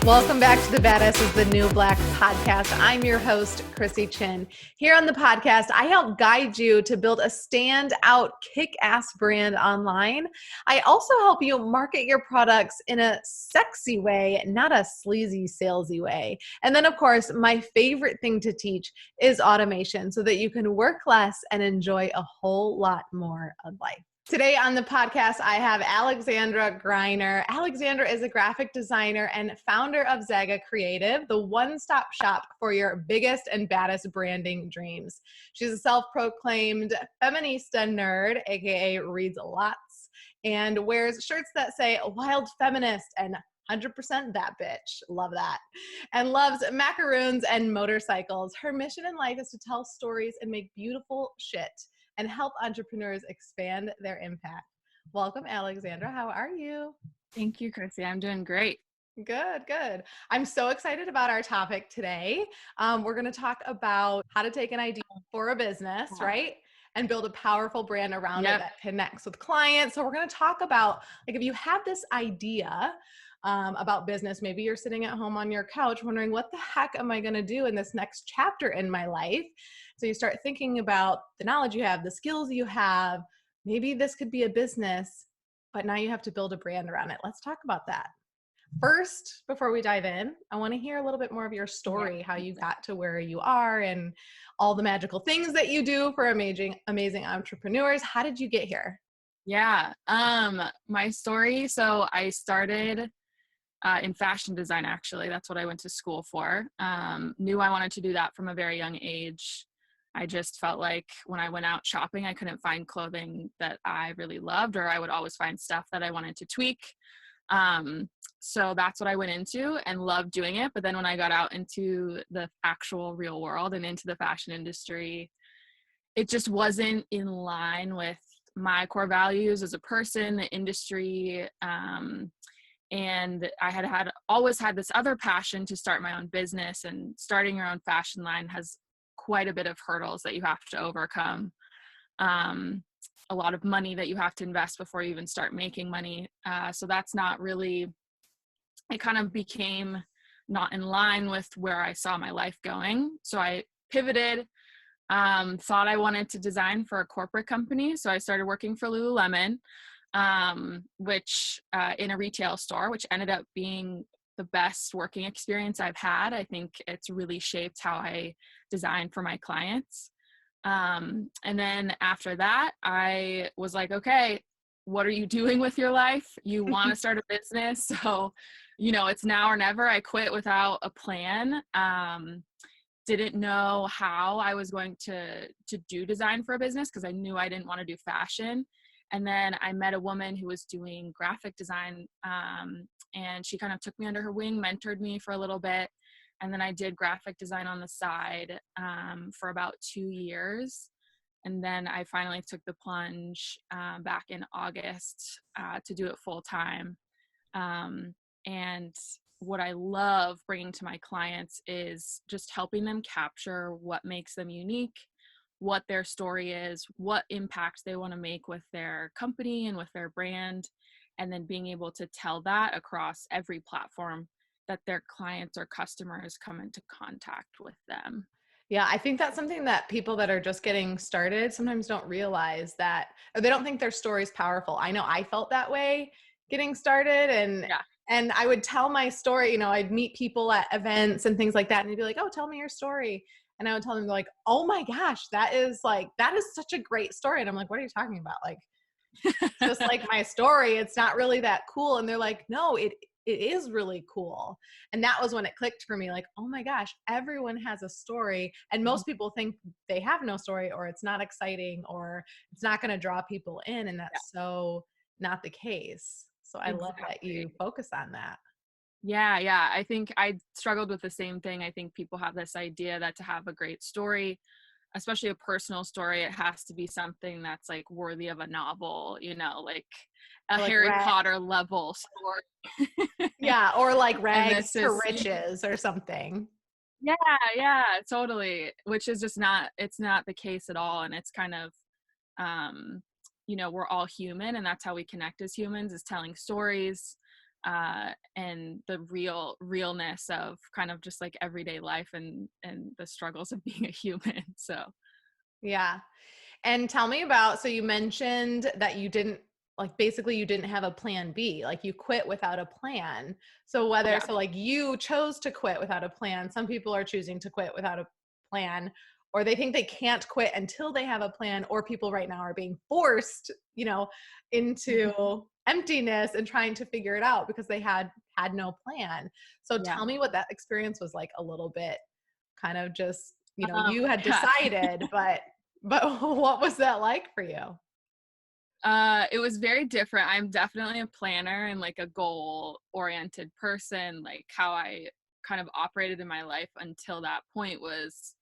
Welcome back to the Badass is the New Black podcast. I'm your host, Chrissy Chin. Here on the podcast, I help guide you to build a standout, kick-ass brand online. I also help you market your products in a sexy way, not a sleazy, salesy way. And then, of course, my favorite thing to teach is automation so that you can work less and enjoy a whole lot more of life. Today on the podcast, I have Alexandra Greiner. Alexandra is a graphic designer and founder of Zagga Creative, the one-stop shop for your biggest and baddest branding dreams. She's a self-proclaimed feminista nerd, aka reads lots, and wears shirts that say wild feminist and 100% that bitch. Love that. And loves macaroons and motorcycles. Her mission in life is to tell stories and make beautiful shit and help entrepreneurs expand their impact. Welcome, Alexandra. How are you? Thank you, Chrissy. I'm doing great. Good, good. I'm so excited about our topic today. We're going to talk about how to take an idea for a business, right? And build a powerful brand around it that connects with clients. So we're going to talk about, like, if you have this idea about business, maybe you're sitting at home on your couch wondering, what the heck am I going to do in this next chapter in my life? So you start thinking about the knowledge you have, the skills you have. Maybe this could be a business, but now you have to build a brand around it. Let's talk about that. First, before we dive in, I want to hear a little bit more of your story, how you got to where you are and all the magical things that you do for amazing entrepreneurs. How did you get here? Yeah. My story. So I started in fashion design, actually. That's what I went to school for. Knew I wanted to do that from a very young age. I just felt like when I went out shopping, I couldn't find clothing that I really loved, or I would always find stuff that I wanted to tweak. So that's what I went into and loved doing it. But then when I got out into the actual real world and into the fashion industry, it just wasn't in line with my core values as a person, the industry. And I had always had this other passion to start my own business, and starting your own fashion line has quite a bit of hurdles that you have to overcome. A lot of money that you have to invest before you even start making money. So that's not really, it kind of became not in line with where I saw my life going. So I pivoted, thought I wanted to design for a corporate company. So I started working for Lululemon, which in a retail store, which ended up being the best working experience I've had. I think it's really shaped how I design for my clients. And then after that, I was like, okay, what are you doing with your life? You want to start a business. So, it's now or never. I quit without a plan. Didn't know how I was going to do design for a business because I knew I didn't want to do fashion. And then I met a woman who was doing graphic design, and she kind of took me under her wing, mentored me for a little bit. And then I did graphic design on the side for about 2 years. And then I finally took the plunge back in August to do it full time. And what I love bringing to my clients is just helping them capture what makes them unique, what their story is, what impact they want to make with their company and with their brand, and then being able to tell that across every platform that their clients or customers come into contact with them. Yeah, I think that's something that people that are just getting started sometimes don't realize, that, or they don't think their story is powerful. I know I felt that way getting started, and I would tell my story. I'd meet people at events and things like that, and they'd be like, "Oh, tell me your story." And I would tell them, like, "Oh my gosh, that is such a great story." And I'm like, "What are you talking about? Like, just like my story, it's not really that cool." And they're like, "No, it is really cool." And that was when it clicked for me, like, oh my gosh, everyone has a story. And most people think they have no story, or it's not exciting, or it's not going to draw people in. And that's so not the case. So I love that you focus on that. Yeah. I think I struggled with the same thing. I think people have this idea that to have a great story, especially a personal story, it has to be something that's like worthy of a novel, like a like Harry Potter level story. Yeah, or like rags to riches or something. Yeah, totally. Which is just it's not the case at all. And it's kind of, we're all human, and that's how we connect as humans, is telling stories. and the realness of kind of just like everyday life and the struggles of being a human. So Yeah. And tell me about, so you mentioned that you didn't, like, basically you didn't have a plan B, like you quit without a plan. So yeah. so like you chose to quit without a plan. Some people are choosing to quit without a plan, or they think they can't quit until they have a plan, or people right now are being forced, into emptiness and trying to figure it out because they had no plan. So Yeah. tell me what that experience was like a little bit, kind of just, you had Yeah. decided, but what was that like for you? It was very different. I'm definitely a planner and like a goal oriented person. Like how I kind of operated in my life until that point was,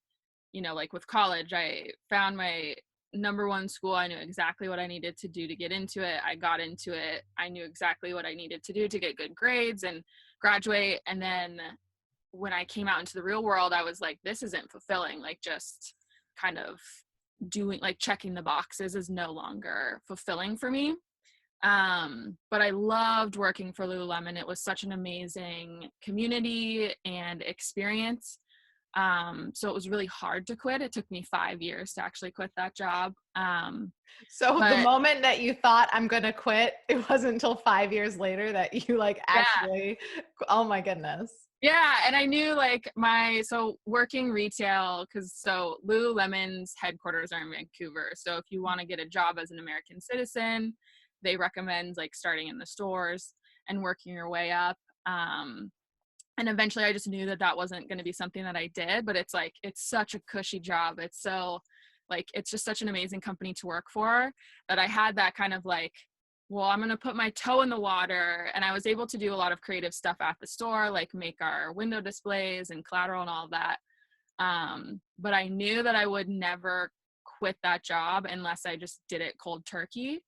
like with college, I found my number one school. I knew exactly what I needed to do to get into it. I got into it. I knew exactly what I needed to do to get good grades and graduate. And then when I came out into the real world, I was like, this isn't fulfilling. Like just kind of doing, like checking the boxes is no longer fulfilling for me. But I loved working for Lululemon. It was such an amazing community and experience. So it was really hard to quit. It took me 5 years to actually quit that job. So the But moment that you thought I'm going to quit, it wasn't until 5 years later that you like yeah, actually, oh my goodness. yeah. And I knew like so working retail, so Lululemon's headquarters are in Vancouver. So if you want to get a job as an American citizen, they recommend like starting in the stores and working your way up. And eventually I just knew that that wasn't going to be something that I did, but it's like, it's such a cushy job. It's so like, it's just such an amazing company to work for that I had that kind of like, well, I'm going to put my toe in the water. And I was able to do a lot of creative stuff at the store, like make our window displays and collateral and all of that. But I knew that I would never quit that job unless I just did it cold turkey.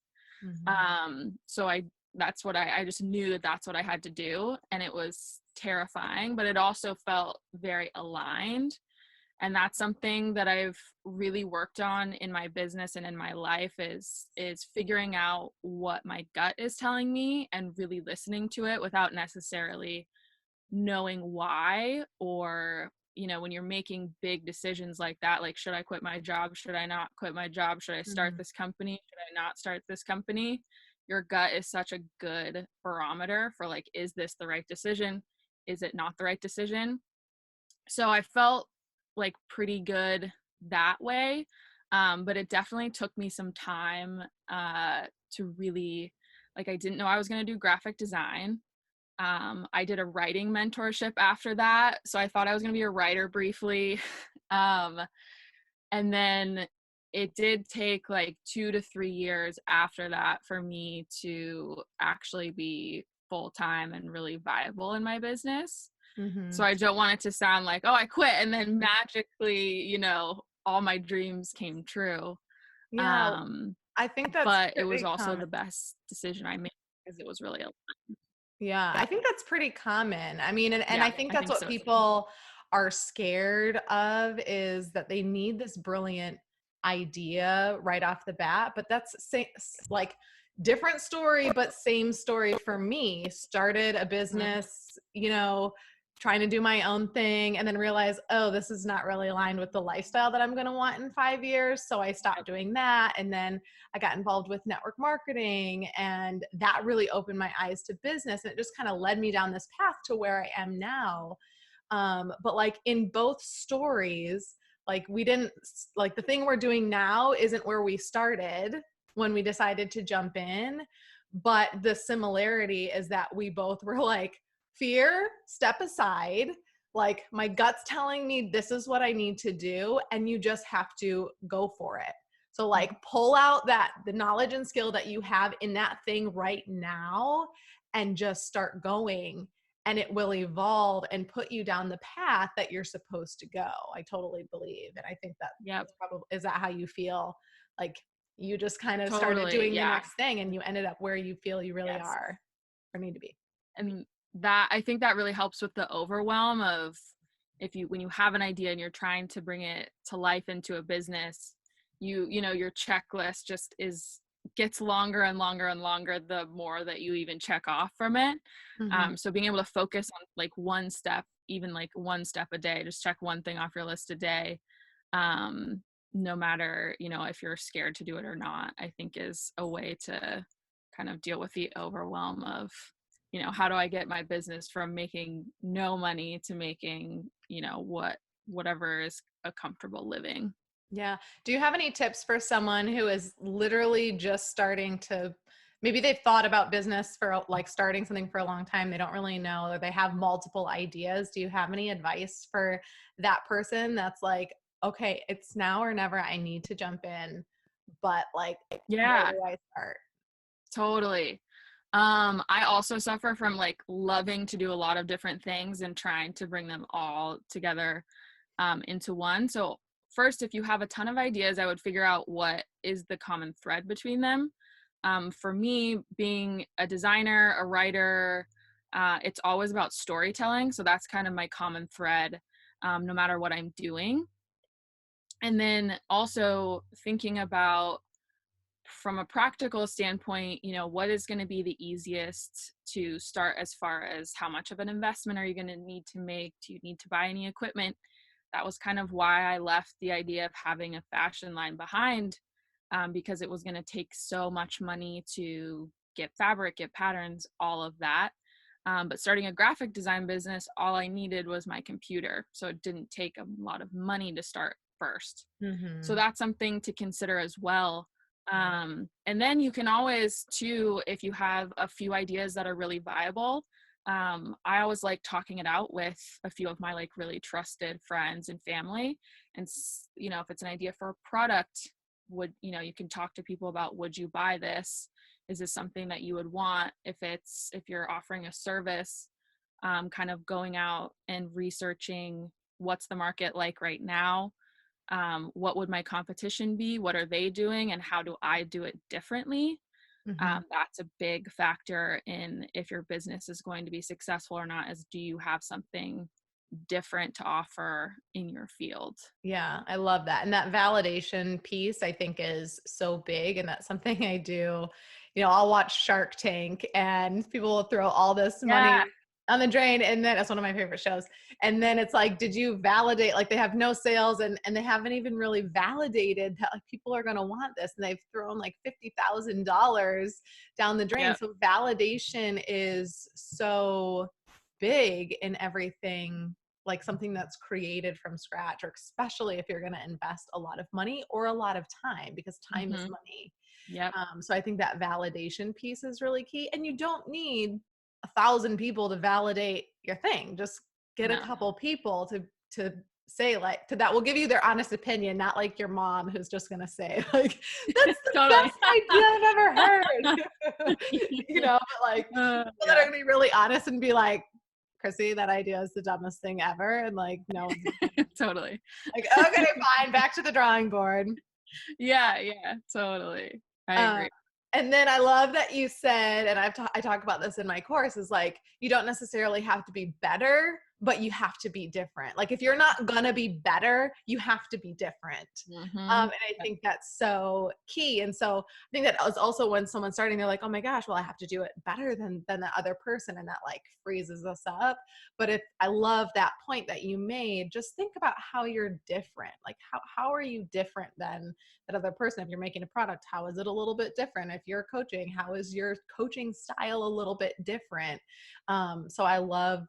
So that's what I just knew that that's what I had to do. And it was terrifying, but it also felt very aligned. And that's something that I've really worked on in my business and in my life is figuring out what my gut is telling me and really listening to it without necessarily knowing why. Or when you're making big decisions like that, like should I quit my job, should I not quit my job, should I start this company, should I not start this company, your gut is such a good barometer for like, is this the right decision, is it not the right decision? So I felt like pretty good that way. But it definitely took me some time to really, like, I didn't know I was going to do graphic design. I did a writing mentorship after that. So I thought I was going to be a writer briefly. And then it did take like 2 to 3 years after that for me to actually be full-time and really viable in my business. So I don't want it to sound like, oh, I quit and then magically, all my dreams came true. Yeah, I think that's But it was pretty also common. the best decision I made because it was really Yeah, yeah. I think that's pretty common. I mean, and Yeah, I think I that's think what so. people are scared of, is that they need this brilliant idea right off the bat. But that's like different story, but same story for me. Started a business, trying to do my own thing, and then realized, oh, this is not really aligned with the lifestyle that I'm going to want in 5 years. So I stopped doing that. And then I got involved with network marketing, and that really opened my eyes to business. And it just kind of led me down this path to where I am now. But like in both stories, like we didn't, like the thing we're doing now isn't where we started when we decided to jump in. But the similarity is that we both were like, fear, step aside. Like my gut's telling me this is what I need to do, and you just have to go for it. So like pull out the knowledge and skill that you have in that thing right now and just start going, and it will evolve and put you down the path that you're supposed to go. I totally believe. And I think that Yep. is that how you feel? Like you just kind of started Totally. doing the Yeah. next thing and you ended up where you feel you really Yes. are or need to be. And that, I think that really helps with the overwhelm of when you have an idea and you're trying to bring it to life into a business, your checklist just is gets longer and longer and longer the more that you even check off from it. Mm-hmm. So being able to focus on like one step, even like one step a day, just check one thing off your list a day, no matter, if you're scared to do it or not, I think is a way to kind of deal with the overwhelm of, how do I get my business from making no money to making, whatever is a comfortable living. Yeah. Do you have any tips for someone who is literally just starting to, maybe they've thought about business for like starting something for a long time, they don't really know, or they have multiple ideas? Do you have any advice for that person that's like, okay, it's now or never, I need to jump in, but like, where Yeah, do I start? totally. I also suffer from like loving to do a lot of different things and trying to bring them all together into one. So first, if you have a ton of ideas, I would figure out what is the common thread between them. For me, being a designer, a writer, it's always about storytelling. So that's kind of my common thread, no matter what I'm doing. And then also thinking about, from a practical standpoint, what is going to be the easiest to start, as far as how much of an investment are you going to need to make? Do you need to buy any equipment? That was kind of why I left the idea of having a fashion line behind, because it was going to take so much money to get fabric, get patterns, all of that. But starting a graphic design business, all I needed was my computer. So it didn't take a lot of money to start first. So Mm-hmm. that's something to consider as well. And then you can always, too, if you have a few ideas that are really viable, I always like talking it out with a few of my like really trusted friends and family. And, if it's an idea for a product, you can talk to people about, would you buy this? Is this something that you would want? If you're offering a service, kind of going out and researching what's the market like right now. What would my competition be? What are they doing? And how do I do it differently? Mm-hmm. That's a big factor in if your business is going to be successful or not, is do you have something different to offer in your field? Yeah, I love that. And that validation piece, I think, is so big. And that's something I do. I'll watch Shark Tank and people will throw all this Yeah. money on the drain. And then that's one of my favorite shows. And then it's like, did you validate? Like they have no sales and they haven't even really validated that like people are going to want this. And they've thrown like $50,000 down the drain. Yep. So validation is so big in everything, like something that's created from scratch, or especially if you're going to invest a lot of money or a lot of time, because time is Mm-hmm. money. Yep. So I think that validation piece is really key. And you don't need 1,000 people to validate your thing. Just get a No. couple people to say like to that will give you their honest opinion, not like your mom who's just going to say like, that's the Totally. best idea I've ever heard. But like people that are Yeah. going to be really honest and be like, Chrissy, that idea is the dumbest thing ever. And like, no one's Totally. like, okay, fine, back to the drawing board. Yeah. Totally. I Uh, agree. and then I love that you said, and I talk about this in my course, is like, you don't necessarily have to be better, but you have to be different. Like if you're not gonna be better, you have to be different. Mm-hmm. And I think that's so key. And so I think that is also when someone's starting, they're like, oh my gosh, well, I have to do it better than the other person. And that like freezes us up. But if I love that point that you made, just think about how you're different. Like how are you different than that other person? If you're making a product, how is it a little bit different? If you're coaching, how is your coaching style a little bit different? So I love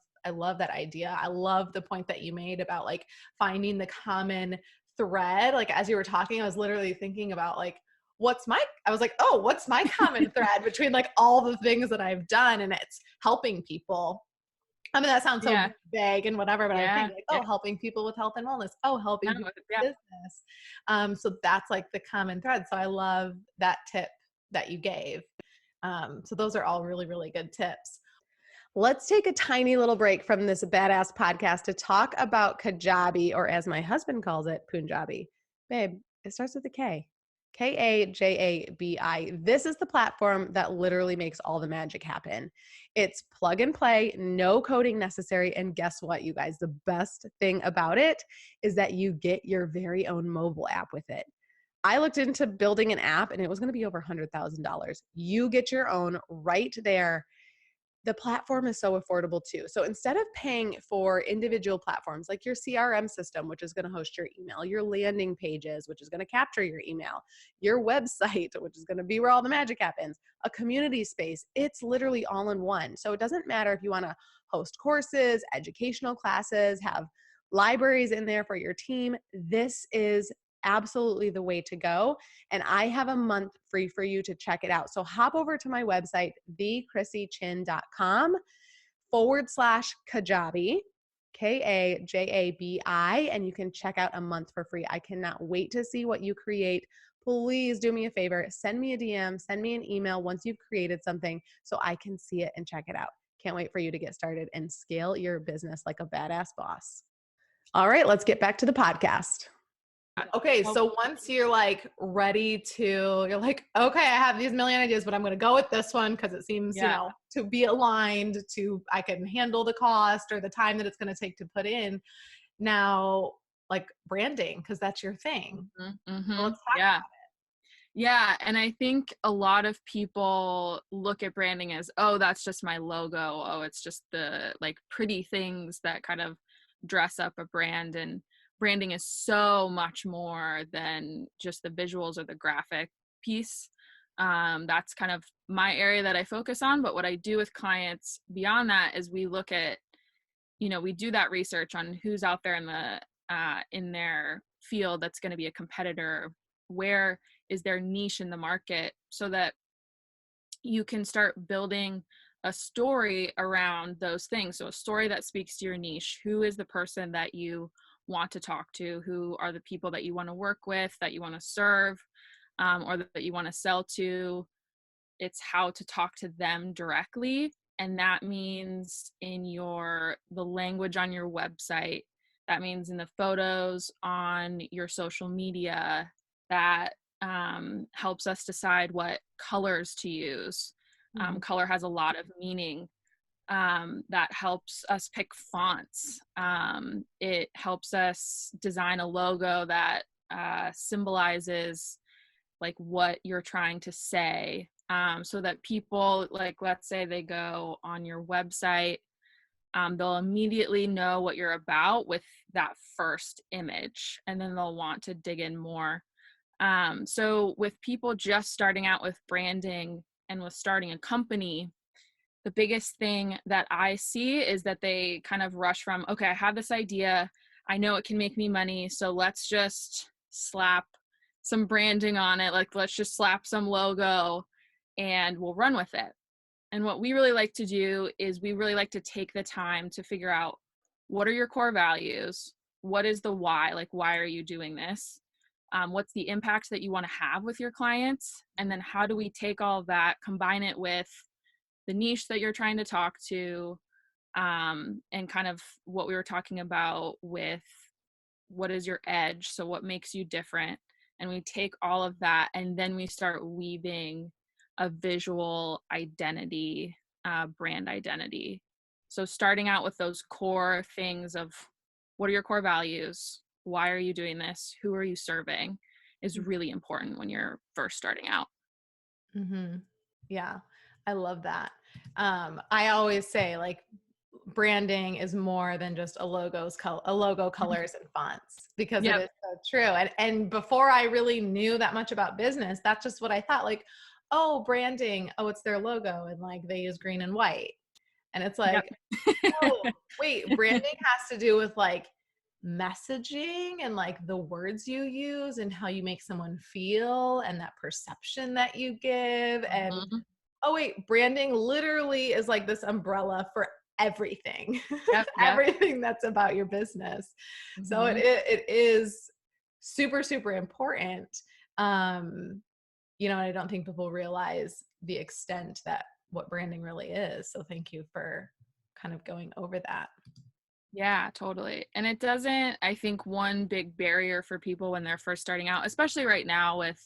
that idea. I love the point that you made about like finding the common thread. Like as you were talking, I was literally thinking about like, what's my common thread between like all the things that I've done, and it's helping people. I mean, that sounds so Yeah. vague and whatever, but I Yeah. think like, Yeah. oh, helping people with health and wellness. Oh, helping No, people yeah. with business. So that's like the common thread. So I love that tip that you gave. So those are all really, really good tips. Let's take a tiny little break from this badass podcast to talk about Kajabi, or as my husband calls it, Punjabi. Babe, it starts with a K. Kajabi. This is the platform that literally makes all the magic happen. It's plug and play, no coding necessary. And guess what, you guys? The best thing about it is that you get your very own mobile app with it. I looked into building an app and it was going to be over $100,000. You get your own right there. The platform is so affordable too. So instead of paying for individual platforms like your CRM system, which is going to host your email, your landing pages, which is going to capture your email, your website, which is going to be where all the magic happens, a community space, it's literally all in one. So it doesn't matter if you want to host courses, educational classes, have libraries in there for your team. This is absolutely the way to go. And I have a month free for you to check it out. So hop over to my website, thechrisychin.com/Kajabi, Kajabi, and you can check out a month for free. I cannot wait to see what you create. Please do me a favor, send me a DM, send me an email once you've created something so I can see it and check it out. Can't wait for you to get started and scale your business like a badass boss. All right, let's get back to the podcast. Okay, so once you're like ready to, you're like, okay, I have these million ideas, but I'm going to go with this one because it seems, to be aligned to, I can handle the cost or the time that it's going to take to put in. Now, like branding, because that's your thing. Mm-hmm. So let's talk about it. Yeah. And I think a lot of people look at branding as, oh, that's just my logo. Oh, it's just the like pretty things that kind of dress up a brand. And branding is so much more than just the visuals or the graphic piece. That's kind of my area that I focus on. But what I do with clients beyond that is we look at, we do that research on who's out there in their field that's going to be a competitor. Where is their niche in the market, so that you can start building a story around those things. So a story that speaks to your niche. Who is the person that you want to talk to? Who are the people that you want to work with, that you want to serve, or that you want to sell to? It's how to talk to them directly. And that means in the language on your website. That means in the photos on your social media. That helps us decide what colors to use. Color has a lot of meaning. That helps us pick fonts. It helps us design a logo that symbolizes like what you're trying to say, so that people, like, let's say they go on your website, they'll immediately know what you're about with that first image, and then they'll want to dig in more. So with people just starting out with branding and with starting a company, the biggest thing that I see is that they kind of rush from, okay, I have this idea. I know it can make me money. So let's just slap some branding on it. Like, let's just slap some logo and we'll run with it. And what we really like to do is we really like to take the time to figure out, what are your core values? What is the why? Like, why are you doing this? What's the impact that you want to have with your clients? And then how do we take all of that, combine it with the niche that you're trying to talk to, and kind of what we were talking about with what is your edge? So what makes you different? And we take all of that and then we start weaving a visual identity, brand identity. So starting out with those core things of, what are your core values? Why are you doing this? Who are you serving? Is really important when you're first starting out. Mm-hmm. Yeah, I love that. I always say, like, branding is more than just a logo, colors, and fonts, because it is so true. And before I really knew that much about business, that's just what I thought. Like, oh, branding, oh, it's their logo, and like they use green and white, and it's like, oh, wait, branding has to do with like messaging and like the words you use and how you make someone feel and that perception that you give. And oh wait, branding literally is like this umbrella for everything. Everything that's about your business. So it is super, super important. I don't think people realize the extent that what branding really is. So thank you for kind of going over that. Yeah, totally. And it doesn't, I think one big barrier for people when they're first starting out, especially right now with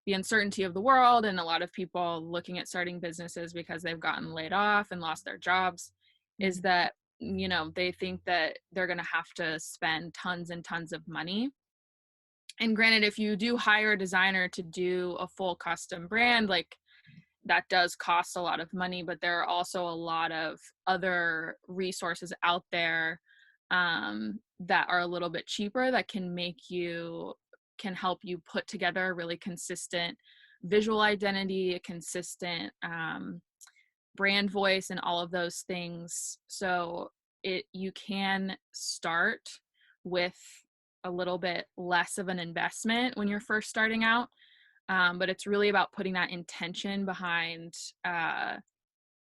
the uncertainty of the world and a lot of people looking at starting businesses because they've gotten laid off and lost their jobs, is that, they think that they're going to have to spend tons and tons of money. And granted, if you do hire a designer to do a full custom brand, like that does cost a lot of money, but there are also a lot of other resources out there that are a little bit cheaper that can help you put together a really consistent visual identity, a consistent brand voice, and all of those things. So you can start with a little bit less of an investment when you're first starting out. But it's really about putting that intention behind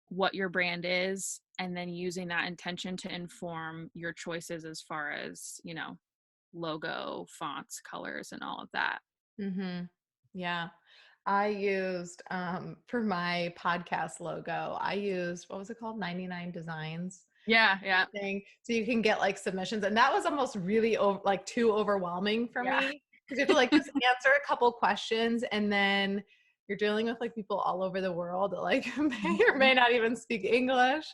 what your brand is, and then using that intention to inform your choices as far as, logo, fonts, colors, and all of that. Mm-hmm. Yeah. I used, for my podcast logo, I used, what was it called? 99 Designs. Yeah, yeah, Thing. So you can get like submissions. And that was almost really like too overwhelming for yeah. me, because you have to like just answer a couple questions, and then you're dealing with like people all over the world that like may or may not even speak English.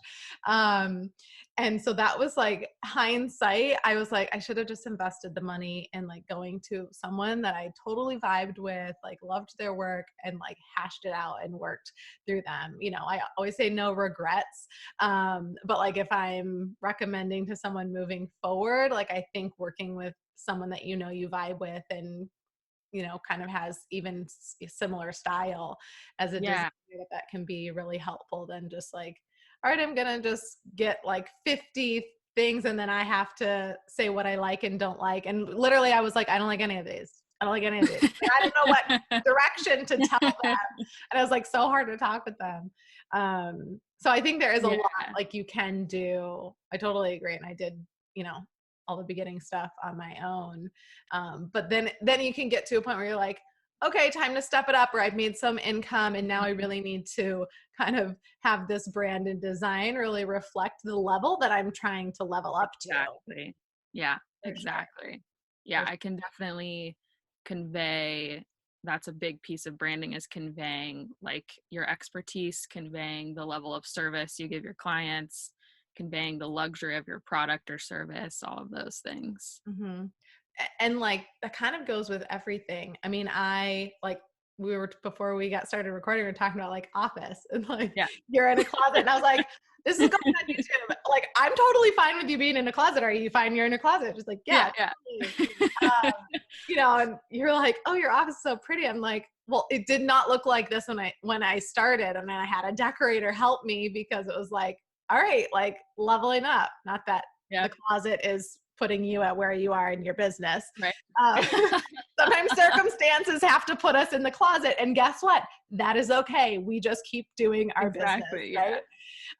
And so that was like hindsight. I was like, I should have just invested the money in like going to someone that I totally vibed with, like loved their work, and like hashed it out and worked through them. I always say no regrets. But like if I'm recommending to someone moving forward, like I think working with someone that you vibe with, and kind of has even similar style as a designer, Yeah, that can be really helpful than just like, all right, I'm gonna just get like 50 things and then I have to say what I like and don't like. And literally I was like, I don't like any of these. I don't like any of these. Like, I don't know what direction to tell them. And it was like so hard to talk with them. So I think there is a lot yeah, like you can do. I totally agree. And I did, all the beginning stuff on my own. But then you can get to a point where you're like, okay, time to step it up, or I've made some income and now I really need to kind of have this brand and design really reflect the level that I'm trying to level up to. exactly. Yeah, For sure. exactly. Yeah, I can definitely convey. That's a big piece of branding, is conveying like your expertise, conveying the level of service you give your clients, conveying the luxury of your product or service, all of those things. Mm-hmm. And like that kind of goes with everything. I mean, I like, we were, before we got started recording, we were talking about like office and like Yeah. you're in a closet, and I was like, this is going on YouTube. Like, I'm totally fine with you being in a closet. Are you fine you're in a closet? Just like, yeah, Yeah. totally. And you're like, oh, your office is so pretty. I'm like, well, it did not look like this when I started, and then I had a decorator help me, because it was like, all right, like leveling up. Not that Yeah. the closet is putting you at where you are in your business. Right. Sometimes circumstances have to put us in the closet, and guess what? That is okay. We just keep doing our business, right?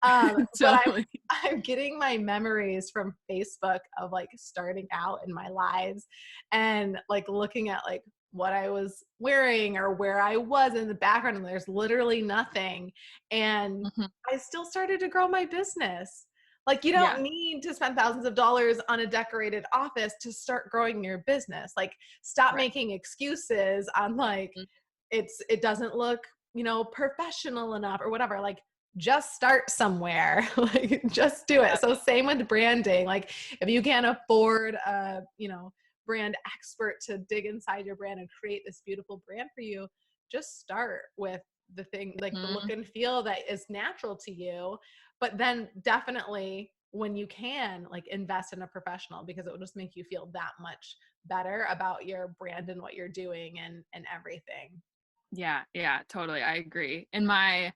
But Totally. I'm getting my memories from Facebook of like starting out in my lives, and like looking at like what I was wearing or where I was in the background, and there's literally nothing. And Mhm. I still started to grow my business. Like, you Yeah. don't need to spend thousands of dollars on a decorated office to start growing your business. Like, stop Right. making excuses on like, Mhm. it doesn't look, professional enough or whatever. Like, just start somewhere. Like, just do it. So same with branding. Like, if you can't afford a, brand expert to dig inside your brand and create this beautiful brand for you, just start with the thing, like the look Mhm. and feel that is natural to you. But then definitely, when you can, like, invest in a professional, because it will just make you feel that much better about your brand and what you're doing and everything. Yeah, totally. I agree. In my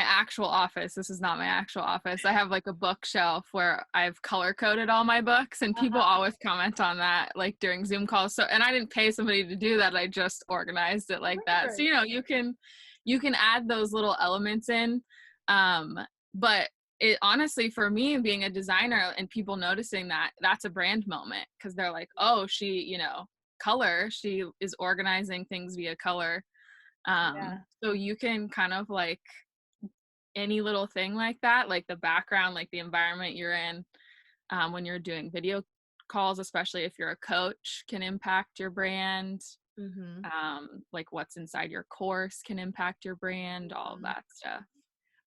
actual office, this is not my actual office, I have like a bookshelf where I've color coded all my books, and people Uh-huh. always comment on that like during Zoom calls. So, and I didn't pay somebody to do that. I just organized it like that. So, Right. you can add those little elements in. But it honestly, for me, being a designer and people noticing that, that's a brand moment, because they're like, oh, color, she is organizing things via color. Yeah. So you can kind of like any little thing like that, like the background, like the environment you're in, when you're doing video calls, especially if you're a coach, can impact your brand. Mm-hmm. Like what's inside your course can impact your brand, all of that stuff.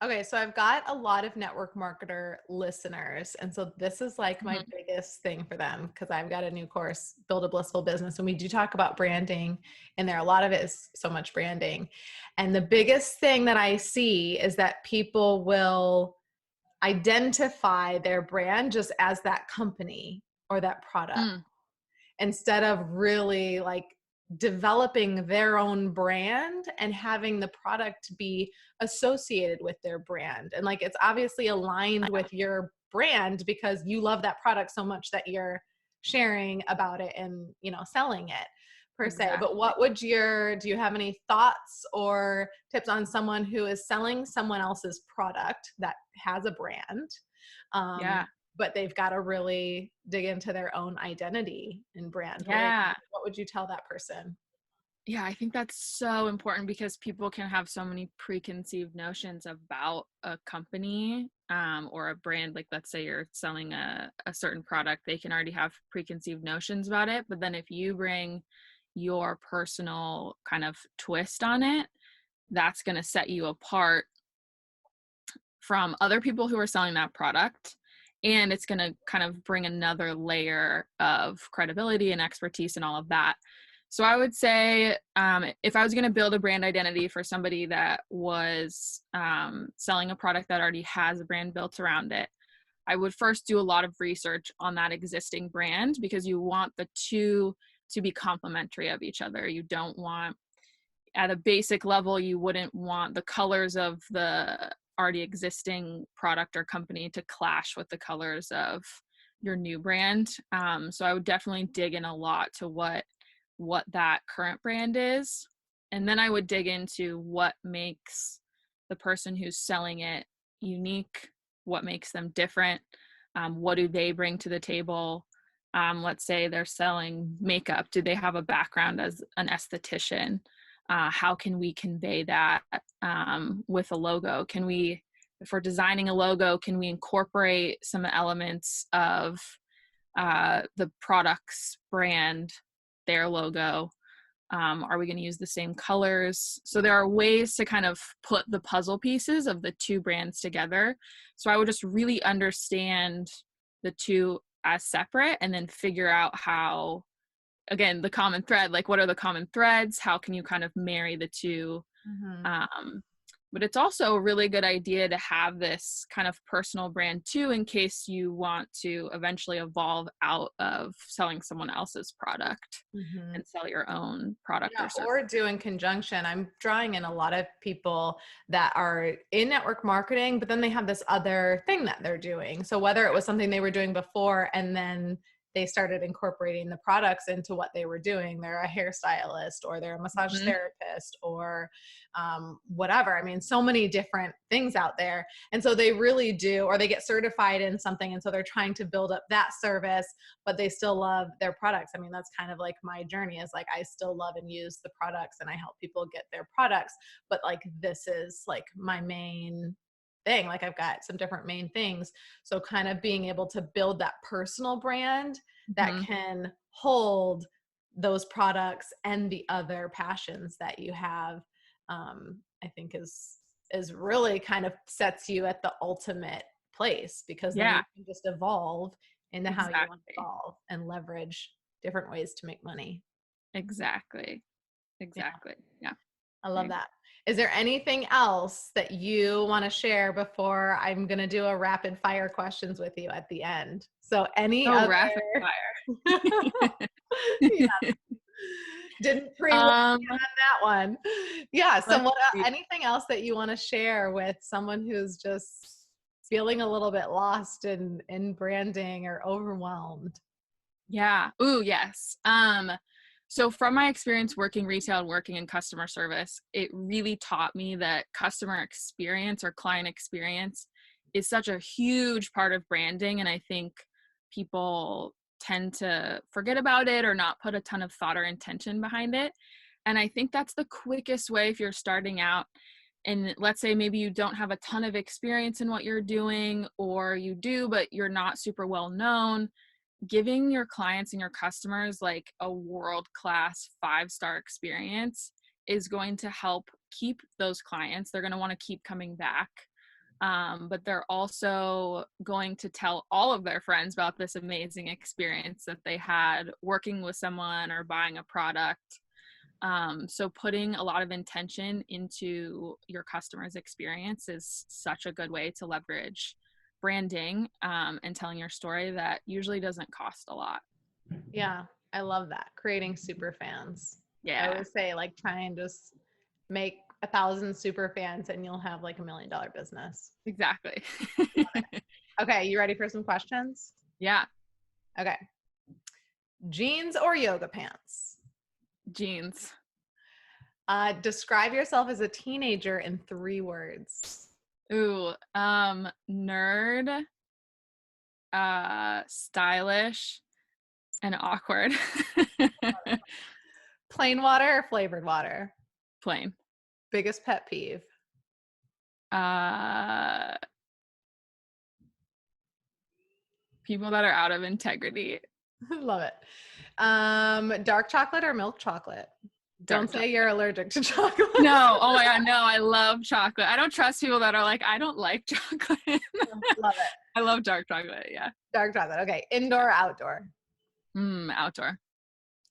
Okay, so I've got a lot of network marketer listeners. And so this is like my Mhm. biggest thing for them because I've got a new course, Build a Blissful Business. And we do talk about branding in there. A lot of it is so much branding. And the biggest thing that I see is that people will identify their brand just as that company or that product Mm, instead of really like developing their own brand and having the product be associated with their brand. And like it's obviously aligned with your brand because you love that product so much that you're sharing about it and, you know, selling it per se. But exactly. what would do you have any thoughts or tips on someone who is selling someone else's product that has a brand? Yeah. But they've got to really dig into their own identity and brand. Yeah. What would you tell that person? Yeah, I think that's so important because people can have so many preconceived notions about a company or a brand. Like, let's say you're selling a certain product, they can already have preconceived notions about it. But then if you bring your personal kind of twist on it, that's going to set you apart from other people who are selling that product. And it's going to kind of bring another layer of credibility and expertise and all of that. So I would say if I was going to build a brand identity for somebody that was selling a product that already has a brand built around it, I would first do a lot of research on that existing brand because you want the two to be complementary of each other. You don't want, at a basic level, you wouldn't want the colors of the already existing product or company to clash with the colors of your new brand. So I would definitely dig in a lot to what that current brand is. And then I would dig into what makes the person who's selling it unique, what makes them different, what do they bring to the table. Let's say they're selling makeup. Do they have a background as an esthetician? How can we convey that with a logo? If we're designing a logo, can we incorporate some elements of the product's brand, their logo? Are we going to use the same colors? So there are ways to kind of put the puzzle pieces of the two brands together. So I would just really understand the two as separate and then figure out how, again, the common thread, like what are the common threads? How can you kind of marry the two? Mm-hmm. But it's also a really good idea to have this kind of personal brand too, in case you want to eventually evolve out of selling someone else's product Mm-hmm. and sell your own product Yeah, or service. or do in conjunction. I'm drawing in a lot of people that are in network marketing, but then they have this other thing that they're doing. So whether it was something they were doing before and then they started incorporating the products into what they were doing, they're a hairstylist or they're a massage Mm-hmm. therapist or whatever. I mean, so many different things out there. And so they really do, or they get certified in something. And so they're trying to build up that service, but they still love their products. I mean, that's kind of like my journey is like, I still love and use the products and I help people get their products. But like, this is like my main thing. Like I've got some different main things. So kind of being able to build that personal brand that Mm-hmm. can hold those products and the other passions that you have, I think is really kind of sets you at the ultimate place because then Yeah, you can just evolve into how you want to exactly. evolve and leverage different ways to make money. Exactly. Yeah, Exactly. Yeah. I I love agree. that. Is there anything else that you want to share before I'm going to do a rapid fire questions with you at the end? So any Oh, other rapid fire. yeah, didn't pre-warn um, you on that one. Yeah, so let's what see. anything else that you want to share with someone who's just feeling a little bit lost in branding or overwhelmed? Yeah. Ooh, yes. So from my experience working retail and working in customer service, it really taught me that customer experience or client experience is such a huge part of branding. And I think people tend to forget about it or not put a ton of thought or intention behind it. And I think that's the quickest way if you're starting out. And let's say maybe you don't have a ton of experience in what you're doing, or you do, but you're not super well known. Giving your clients and your customers like a world-class 5-star experience is going to help keep those clients. They're going to want to keep coming back. But they're also going to tell all of their friends about this amazing experience that they had working with someone or buying a product. So putting a lot of intention into your customer's experience is such a good way to leverage branding, and telling your story that usually doesn't cost a lot. Yeah, I love that. Creating super fans. I Yeah, always say like try and just make 1,000 super fans and you'll have like $1 million business. exactly. Okay, you ready for some questions? Yeah, Okay. Jeans or yoga pants? jeans. Describe yourself as a teenager in 3 words. Ooh, nerd, stylish, and awkward. Plain water or flavored water? Plain. Biggest pet peeve? People that are out of integrity. Love it. Dark chocolate or milk chocolate? Don't say chocolate. you're allergic to chocolate. No, oh my God, no, I love chocolate. I don't trust people that are like, I don't like chocolate. Love it. I love dark chocolate, yeah. Dark chocolate. Okay. Indoor or outdoor? Outdoor.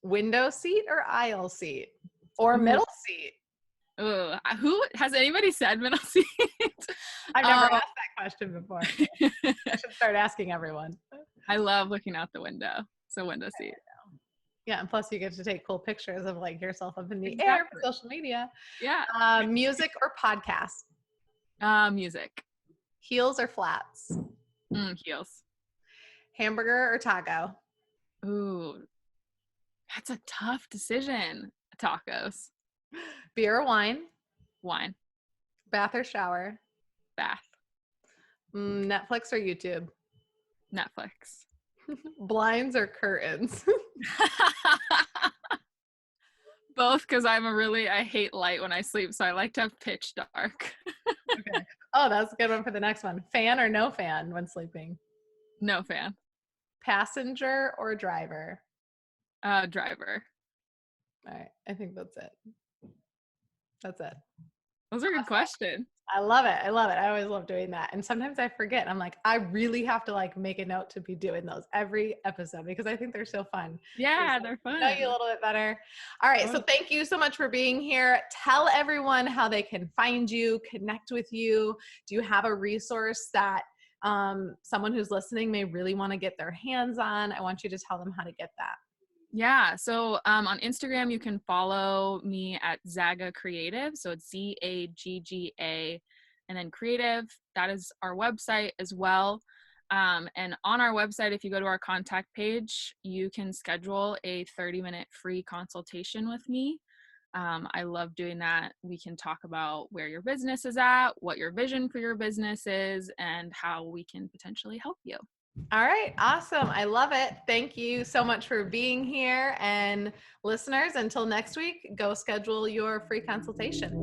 Window seat or aisle seat? Or middle seat? Ooh, who has anybody said middle seat? I've never asked that question before. I should start asking everyone. I love looking out the window. So window seat. Yeah, and plus you get to take cool pictures of like yourself up in the air for social media. Yeah. Music or podcast? Music. Heels or flats? Heels. Hamburger or taco? Ooh, that's a tough decision. Tacos. Beer or wine? Wine. Bath or shower? Bath. Netflix or YouTube? Netflix. Blinds or curtains? Both, because I hate light when I sleep, so I like to have pitch dark. Okay. Oh, that's a good one for the next one. Fan or no fan when sleeping? No fan. Passenger or driver? Driver. All right, I think that's it. That's it. Those are good questions. I love it. I love it. I always love doing that. And sometimes I forget. I'm like, I really have to like make a note to be doing those every episode because I think they're so fun. Yeah, they're fun. Know you a little bit better. All right. So thank you so much for being here. Tell everyone how they can find you, connect with you. Do you have a resource that someone who's listening may really want to get their hands on? I want you to tell them how to get that. Yeah. So on Instagram, you can follow me at Zagga Creative. So it's Zagga and then creative. That is our website as well. And on our website, if you go to our contact page, you can schedule a 30-minute free consultation with me. I love doing that. We can talk about where your business is at, what your vision for your business is, and how we can potentially help you. All right. Awesome. I love it. Thank you so much for being here. And listeners, until next week, go schedule your free consultation.